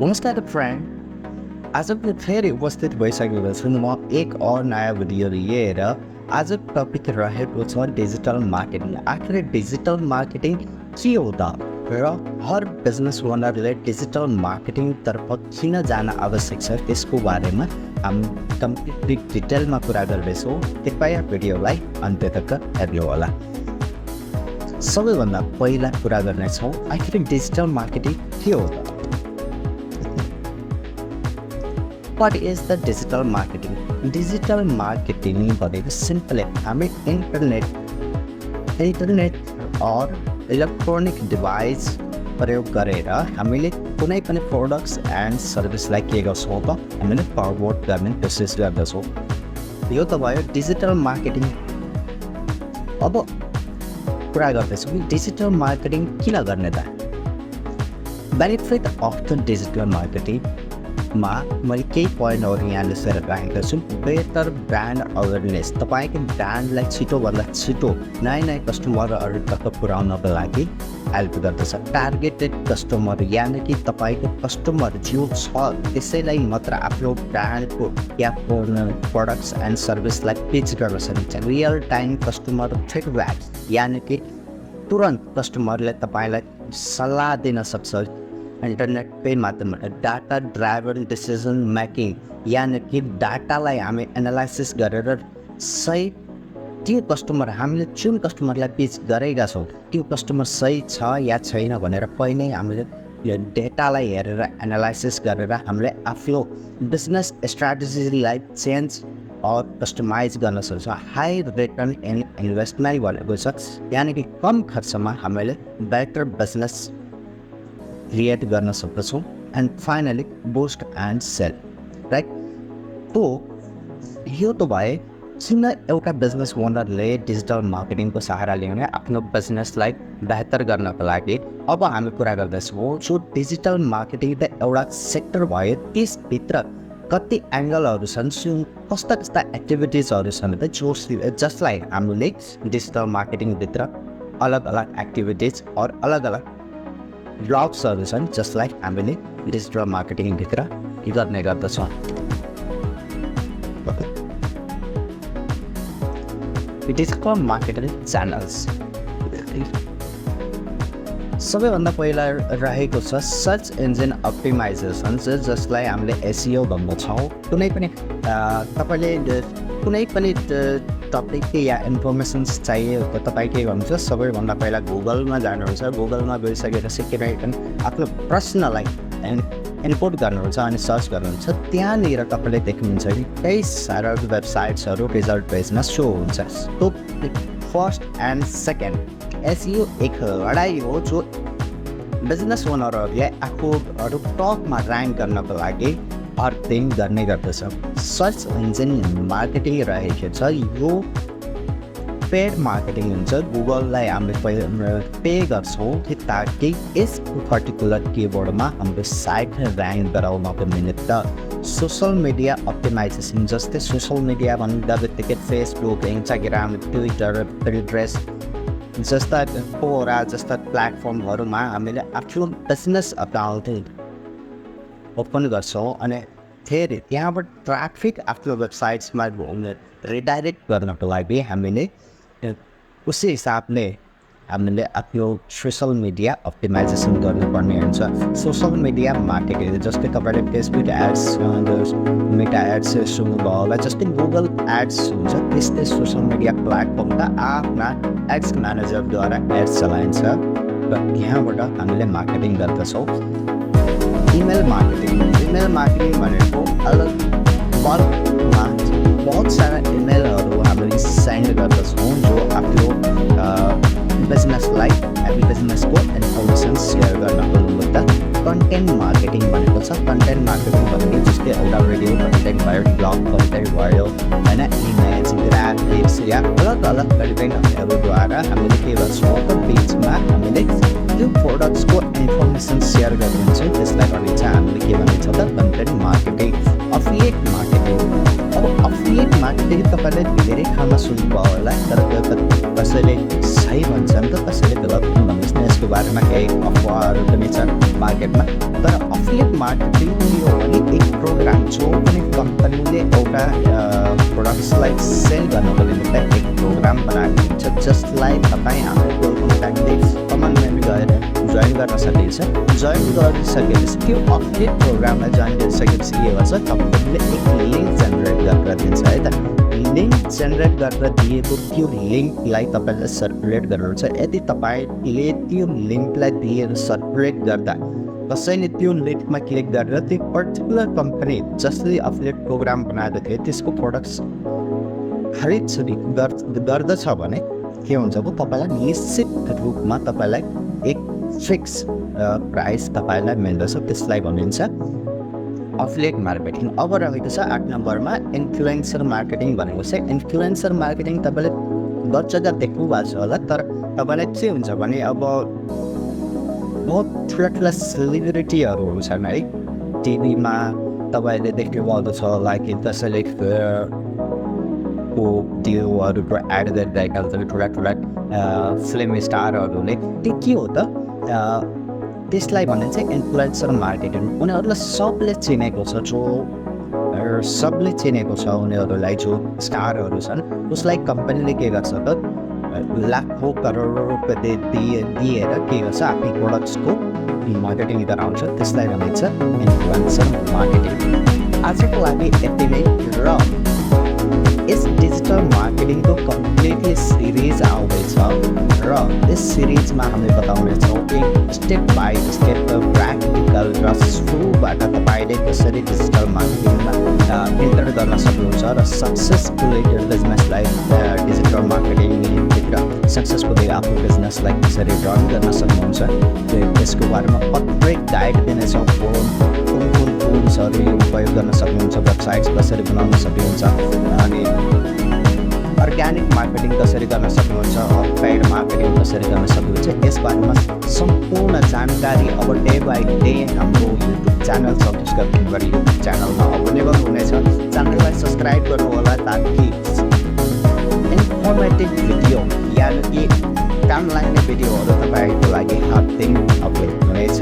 नमस्कार फ्रेन्ड, आज पनि फेरि उपस्थित भइसकेको छु म एक और नयाँ भिडियो लिएर। आज टपिक रहेको छ डिजिटल मार्केटिङ। आखिर डिजिटल मार्केटिङ के हो त र हर बिजनेस ओनरले डिजिटल मार्केटिङतर्फ किन जान आवश्यक छ त्यसको बारेमा हामी कम्प्लिटली डिटेलमा कुरा गर्दैछौँ। कृपया भिडियोलाई अन्त्य तक हेर्नु होला। सबैभन्दा पहिला कुरा गर्नेछौँ आखिर डिजिटल मार्केटिङ के हो त। What is the digital marketing? Digital marketing भनेको सिम्पली हामी इन्टरनेट और इलेक्ट्रोनिक डिभाइस प्रयोग गरेर हामीले कुनै पनि प्रोडक्ट्स एन्ड सर्भिसलाई के गर्छौँ त हामीले फरवर्ड गर्ने कोसिस गर्दछौँ। यो त भयो डिजिटल मार्केटिङ। अब कुरा गर्दैछौँ कि डिजिटल मार्केटिङ किन गर्ने त। बेनिफिट अफ द डिजिटल मार्केटिङमा मैले केही पोइन्टहरू यहाँ लेखेर राखेको छु। बेटर ब्रान्ड अवेरनेस, तपाईँको ब्रान्डलाई छिटोभन्दा छिटो नयाँ कस्टमरहरू तक पुर्याउनको लागि हेल्प गर्दछ। टार्गेटेड कस्टमर यानि कि तपाईँको कस्टमर जो छ त्यसैलाई मात्र आफ्नो ब्रान्डको या प्रोडक्ट्स एन्ड सर्भिसलाई पिच गर्न सकिन्छ। रियल टाइम कस्टमर फिडब्याक यानि कि तुरन्त कस्टमरले तपाईँलाई सल्लाह दिन सक्छ। इन्टरनेट पे माध्यमबाट डाटा ड्राइभर डिसिजन मेकिङ यानि कि डाटालाई हामी एनालाइसिस गरेर सही त्यो कस्टमर हामीले जुन कस्टमरलाई पिच गरेका छौँ त्यो कस्टमर सही छ या छैन भनेर पहिल्यै हामीले यो डेटालाई हेरेर एनालाइसिस गरेर हामीले आफ्नो बिजनेस स्ट्राटेजीलाई चेन्ज और कस्टमाइज गर्न सक्छौँ। हाई रिटर्न इन इन्भेस्टमेन्ट भनेको छ यानि कि कम खर्चमा हामीले बेटर बिजनेस क्रिएट गर्न सक्दछौँ। And finally boost and sale, right. तो यो त भए किन एउटा बिजनेस ओनरले डिजिटल मार्केटिङको सहारा लिने आफ्नो बिजनेसलाई बेहतर गर्नको लागि। अब हामी कुरा गर्दैछौँ जो डिजिटल मार्केटिङ त एउटा सेक्टर भयो, त्यसभित्र कति एङ्गलहरू छन्, कस्ता कस्ता एक्टिभिटिजहरू छन् त जसलाई हामीले डिजिटल मार्केटिङभित्र अलग अलग एक्टिभिटिज और अलग अलग ब्लग्सहरू छन् जसलाई हामीले डिजिटल मार्केटिङभित्र गर्ने गर्दछौँ। डिजिटल मार्केटिङ च्यानल्स सबैभन्दा पहिला रहेको छ सर्च इन्जिन अप्टिमाइजेसन, जसलाई हामीले एसइओ भन्दछौँ। कुनै पनि तपाईँले कुनै पनि टपिक या इन्फर्मेसन्स चाहियो त तपाईँ के गर्नुहुन्छ, सबैभन्दा पहिला गुगलमा जानुहुन्छ। गुगलमा गइसकेपछि कुनै पनि आफ्नो प्रश्नलाई इनपुट गर्नुहुन्छ अनि सर्च गर्नुहुन्छ। त्यहाँनिर तपाईँले देख्नुहुन्छ कि कई सारा वेबसाइट्सहरू रिजल्ट पेजमा सो हुन्छ। तो फर्स्ट एन्ड सेकेन्ड एसइओ एक लडाइ हो जो बिजनेस ओनरहरूले आफूहरू टपमा ऱ्याङ्क गर्नको लागि हर दिन गर्ने गर्दछ। सर्च इन्जिन मार्केटिङ रहेको छ, यो पेड मार्केटिङ हुन्छ। गुगललाई हामीले पे गर्छौँ ताकि यस पर्टिकुलर किवर्डमा हाम्रो साइट ऱ्याङ्क गराउनको निमित्त। सोसल मिडिया अप्टिमाइजेसन, जस्तै सोसल मिडिया भन्दा बित्तिकै फेसबुक, इन्स्टाग्राम, ट्विटर, पिन्ट्रेस्ट जस्ता कोरा जस्ता प्लेटफर्महरूमा हामीले आफ्नो बिजनेस अकाउन्ट ओपन गर्छौँ अनि फेरि त्यहाँबाट ट्राफिक आफ्नो वेबसाइट्समा रिडाइरेक्ट गर्नको लागि हामीले उसी हिसाबले हामीले आफ्नो सोसल मिडिया अप्टिमाइजेसन गर्नुपर्ने हुन्छ। सोसल मिडिया मार्केटिङ जस्तै तपाईँले फेसबुक एड्स, मेटा एड्स सुन्नुभयो होला, जस्तै गुगल एड्स हुन्छ त्यस्तै सोसल मिडिया प्लेटफर्मका आफ्ना एड्स म्यानेजरद्वारा एड्स चलाइन्छ र त्यहाँबाट हामीले मार्केटिङ गर्दछौँ। इमेल मार्केटिङ भनेको अलग बल्कमा बहुत सारा इमेलहरू हामीले सेन्ड गर्दछौँ जो आफ्नो बिजनेसलाई बिजनेसको इन्फर्मेसन सेयर गर्नको निमित्त। कन्टेन्ट मार्केटिङ भनेको छ। कन्टेन्ट मार्केटिङ भनेको जस्तै एउटा भिडियो कन्टेन्ट भयो, ब्लग कन्टेन्ट भयो, होइन, इमेज, ग्राफिक्स या अलग अलग कन्टेन्टहरूद्वारा हामीले के गर्छौँ त बिचमा हामीले त्यो प्रोडक्ट्सको इन्फर्मेसन सेयर गरिदिन्छौँ। त्यसलाई भनिन्छ हामीले के भनिन्छ त कन्टेन्ट मार्केटिङ। अफिलिएट मार्केटिङ अब अफिलिएट मार्केटिङ तपाईँले धेरै ठाउँमा सुन्नुभयो होला, तर त्यो त कसैले सही भन्छ नि त, कसैले गलत भन्नुहोस् न, यसको बारेमा केही अफवाहहरू पनि छन् मार्केटमा। तर अफिलिएट मार्केटिङ के हो भने एक प्रोग्राम जो पनि कम्पनीले एउटा प्रोडक्ट्सलाई सेल गर्नको निम्ति एक प्रोग्राम बनाएको हुन्छ, जसलाई तपाईँ हाम्रो कन्ट्याक्टले कमनमा गएर जोइन गर्न सकिन्छ। जोइन गरिसकेपछि त्यो अफिलिएट प्रोग्रामलाई जोइन गरिसकेपछि के गर्छ, कम्पनीले एक लिङ्क जेनेरेट गरेर दिन्छ है त। लिङ्क जेनेरेट गरेर दिएको त्यो लिङ्कलाई तपाईँले सर्कुलेट गर्नुहुन्छ। यदि तपाईँले त्यो लिङ्कलाई दिएर सर्कुलेट गर्दा कसैले त्यो लिङ्कमा क्लिक गरेर त्यो पर्टिकुलर कम्पनी जसले अफिलिएट प्रोग्राम बनाएको थियो त्यसको प्रोडक्ट्स खरिद गर्दछ भने के हुन्छ भने तपाईँलाई निश्चित रूपमा तपाईँलाई एक फिक्स प्राइस तपाईँलाई मिल्दछ, त्यसलाई भनिन्छ अफिलिएट मार्केटिङ। अब रहेको छ 8 नम्बरमा इन्फ्लुएन्सर मार्केटिङ भनेको छ। इन्फ्लुएन्सर मार्केटिङ तपाईँले बहुत जग्गा देख्नु भएको छ होला, तर तपाईँलाई के हुन्छ भने अब बहुत ठुला सेलिब्रिटीहरू छन् है टिभीमा, तपाईँले देख्नुभएको छ लाइक कसैले त्योहरूको एड गरिरहेका हुन्छन् ठुला फिल्म स्टारहरूले। त्यो के हो त, त्यसलाई भनिन्छ इन्फ्लुएन्सर मार्केटिङ। उनीहरूलाई सबले चिनेको छ, सबले चिनेको छ उनीहरूलाई, जो स्टारहरू छन् उसलाई कम्पनीले के गर्छ त लाखौँ करोड रुपियाँ दिएर के गर्छ, आफ्नो प्रोडक्ट्सको मार्केटिङ गराउँछ, त्यसलाई भनिन्छ इन्फ्लुएन्सर मार्केटिङ। आजको लागि यति नै, र यस डिजिटल मार्केटिङको कम्प्लिटली सिरिज आउँदैछ र यस सिरिजमा हामी बताउनेछौँ कि स्टेप बाई स्टेप प्र्याक्टिकल र सुरुबाट तपाईँले कसरी डिजिटल मार्केटिङमा इन्टर गर्न सक्नुहुन्छ र सक्सेसफुली बिजनेसलाई डिजिटल मार्केटिङभित्र सक्सेसफुली आफ्नो बिजनेसलाई कसरी रन गर्न सक्नुहुन्छ, त्यसको बारेमा प्रत्येक गाइड दिनेछौँ। कुन टुल्सहरू उपयोग गर्न सक्नुहुन्छ, वेबसाइट्स कसरी बनाउन सक्नुहुन्छ, अनि अर्ग्यानिक मार्केटिङ कसरी गर्न सक्नुहुन्छ, पेड मार्केटिङ कसरी गर्न सक्नुहुन्छ, यसबारेमा सम्पूर्ण जानकारी अब डे बाई डे हाम्रो युट्युब च्यानल सब्सक्राइब गरी युट्युब च्यानलमा अभाइलेबल हुनेछ। च्यानललाई सब्सक्राइब गर्नु होला ताकि इन्फर्मेटिभ भिडियो यानि कि काम लाग्ने भिडियोहरू तपाईँको लागि हर दिन अपलोड हुनेछ।